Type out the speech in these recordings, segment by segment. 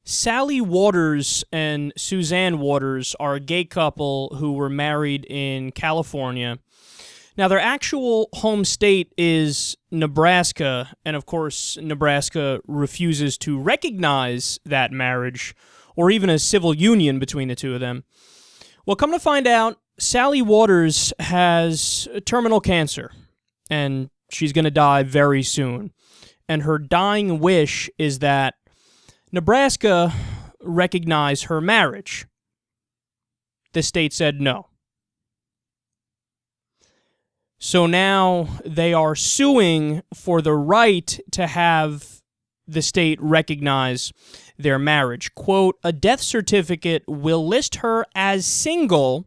Sally Waters and Suzanne Waters are a gay couple who were married in California. Now, their actual home state is Nebraska, and of course, Nebraska refuses to recognize that marriage or even a civil union between the two of them. Well, come to find out, Sally Waters has terminal cancer, and she's going to die very soon. And her dying wish is that Nebraska recognize her marriage. The state said no. So now they are suing for the right to have the state recognize their marriage. Quote, a death certificate will list her as single.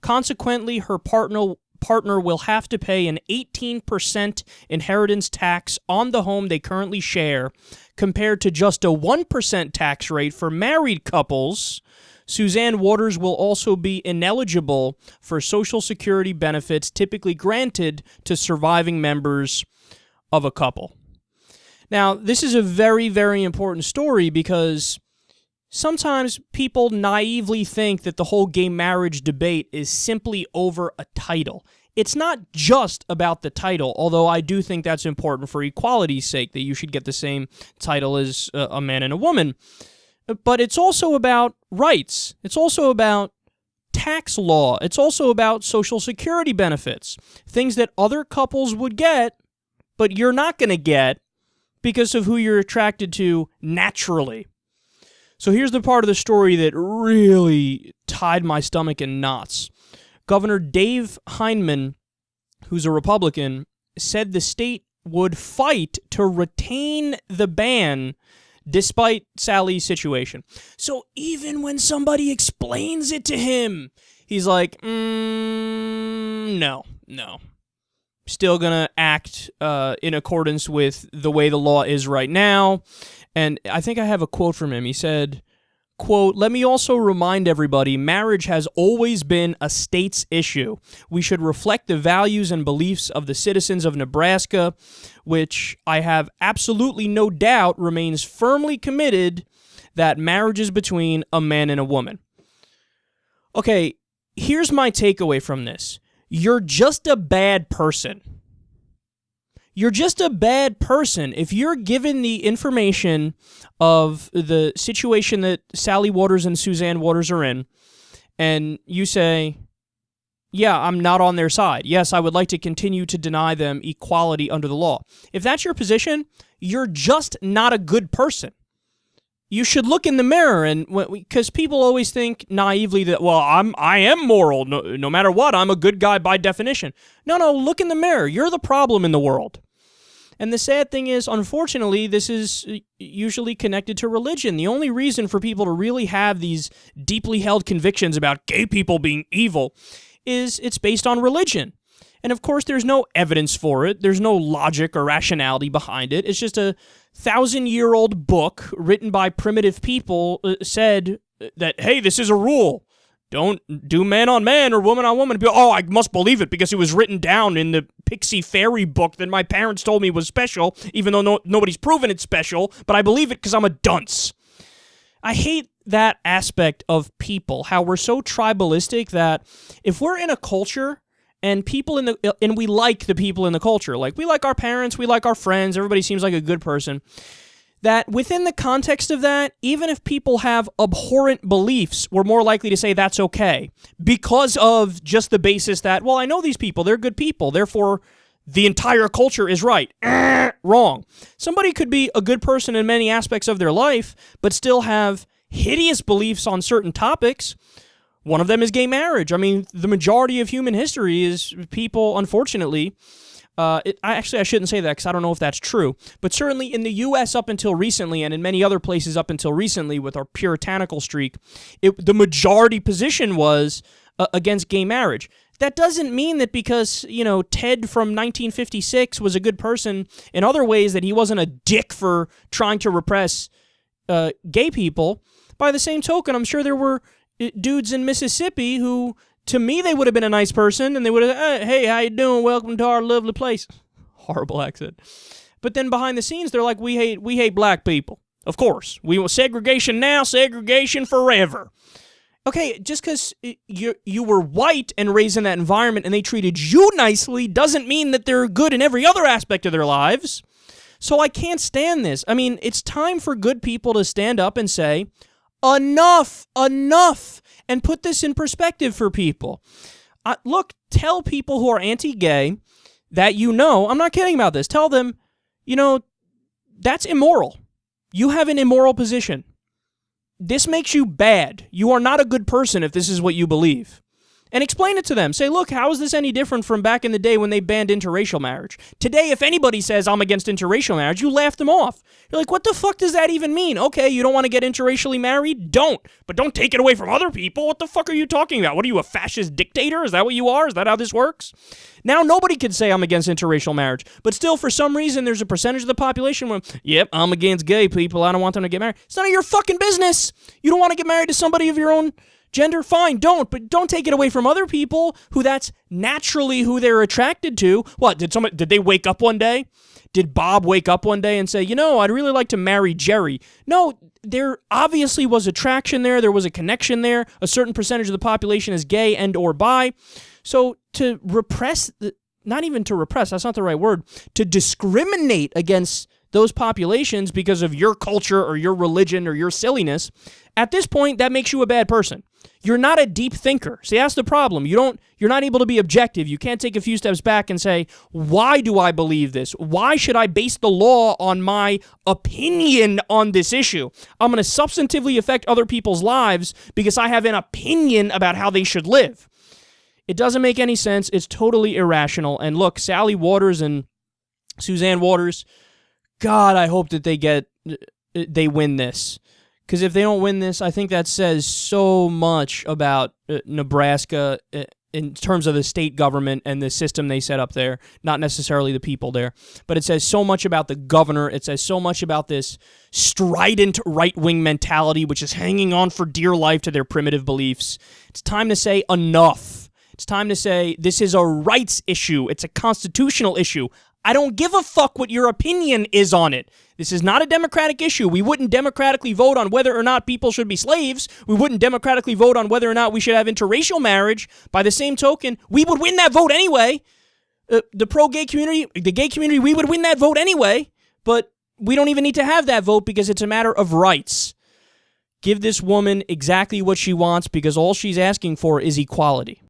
Consequently, her partner will have to pay an 18% inheritance tax on the home they currently share, compared to just a 1% tax rate for married couples. Suzanne Waters will also be ineligible for Social Security benefits typically granted to surviving members of a couple. Now, this is a very, very important story because sometimes people naively think that the whole gay marriage debate is simply over a title. It's not just about the title, although I do think that's important for equality's sake, that you should get the same title as a man and a woman. But it's also about rights. It's also about tax law. It's also about Social Security benefits, things that other couples would get, but you're not going to get because of who you're attracted to naturally. So here's the part of the story that really tied my stomach in knots. Governor Dave Heineman, who's a Republican, said the state would fight to retain the ban despite Sally's situation. So even when somebody explains it to him, he's like, no. Still gonna act in accordance with the way the law is right now. And I think I have a quote from him. He said, quote, let me also remind everybody, marriage has always been a state's issue. We should reflect the values and beliefs of the citizens of Nebraska, which I have absolutely no doubt remains firmly committed that marriage is between a man and a woman. Okay, here's my takeaway from this. You're just a bad person. You're just a bad person if you're given the information of the situation that Sally Waters and Suzanne Waters are in, and you say, yeah, I'm not on their side. Yes, I would like to continue to deny them equality under the law. If that's your position, you're just not a good person. You should look in the mirror, and because people always think naively that, well, I am moral. No matter what, I'm a good guy by definition. No, look in the mirror. You're the problem in the world. And the sad thing is, unfortunately, this is usually connected to religion. The only reason for people to really have these deeply held convictions about gay people being evil is it's based on religion. And of course, there's no evidence for it. There's no logic or rationality behind it. It's just a 1,000-year-old book written by primitive people said that, hey, this is a rule. Don't do man on man or woman on woman. Oh, I must believe it because it was written down in the Pixie Fairy book that my parents told me was special, even though nobody's proven it's special, but I believe it because I'm a dunce. I hate that aspect of people, how we're so tribalistic that if we're in a culture and we like the people in the culture, like we like our parents, we like our friends, everybody seems like a good person, that within the context of that, even if people have abhorrent beliefs, we're more likely to say that's okay because of just the basis that, well, I know these people, they're good people, therefore the entire culture is right. Wrong. Somebody could be a good person in many aspects of their life, but still have hideous beliefs on certain topics. One of them is gay marriage. I mean, the majority of human history is people, unfortunately, I shouldn't say that because I don't know if that's true, but certainly in the U.S. up until recently and in many other places up until recently with our puritanical streak, the majority position was against gay marriage. That doesn't mean that because, Ted from 1956 was a good person in other ways that he wasn't a dick for trying to repress gay people. By the same token, I'm sure there were dudes in Mississippi who, to me, they would have been a nice person, and they would have, hey, how you doing? Welcome to our lovely place. Horrible accent. But then behind the scenes, they're like, we hate black people. Of course. We want segregation now, segregation forever. Okay, just because you were white and raised in that environment and they treated you nicely doesn't mean that they're good in every other aspect of their lives. So I can't stand this. I mean, it's time for good people to stand up and say, enough, and put this in perspective for people. Look, tell people who are anti-gay that I'm not kidding about this, tell them, that's immoral. You have an immoral position. This makes you bad. You are not a good person if this is what you believe. And explain it to them. Say, look, how is this any different from back in the day when they banned interracial marriage? Today, if anybody says I'm against interracial marriage, you laugh them off. You're like, what the fuck does that even mean? Okay, you don't want to get interracially married? Don't. But don't take it away from other people. What the fuck are you talking about? What are you, a fascist dictator? Is that what you are? Is that how this works? Now, nobody can say I'm against interracial marriage. But still, for some reason, there's a percentage of the population where, yep, I'm against gay people. I don't want them to get married. It's none of your fucking business. You don't want to get married to somebody of your own gender, fine, don't, but don't take it away from other people who that's naturally who they're attracted to. What, did they wake up one day? Did Bob wake up one day and say, I'd really like to marry Jerry? No, there obviously was attraction there. There was a connection there. A certain percentage of the population is gay and or bi. So to repress, not even to repress, that's not the right word, to discriminate against those populations because of your culture or your religion or your silliness, at this point, that makes you a bad person. You're not a deep thinker. See, that's the problem. You're not able to be objective. You can't take a few steps back and say, why do I believe this? Why should I base the law on my opinion on this issue? I'm going to substantively affect other people's lives because I have an opinion about how they should live. It doesn't make any sense. It's totally irrational. And look, Sally Waters and Suzanne Waters, God, I hope that they win this. Because if they don't win this, I think that says so much about Nebraska in terms of the state government and the system they set up there, not necessarily the people there. But it says so much about the governor. It says so much about this strident right-wing mentality, which is hanging on for dear life to their primitive beliefs. It's time to say enough. It's time to say this is a rights issue. It's a constitutional issue. I don't give a fuck what your opinion is on it. This is not a democratic issue. We wouldn't democratically vote on whether or not people should be slaves. We wouldn't democratically vote on whether or not we should have interracial marriage. By the same token, we would win that vote anyway. The pro-gay community, the gay community, we would win that vote anyway. But we don't even need to have that vote because it's a matter of rights. Give this woman exactly what she wants because all she's asking for is equality.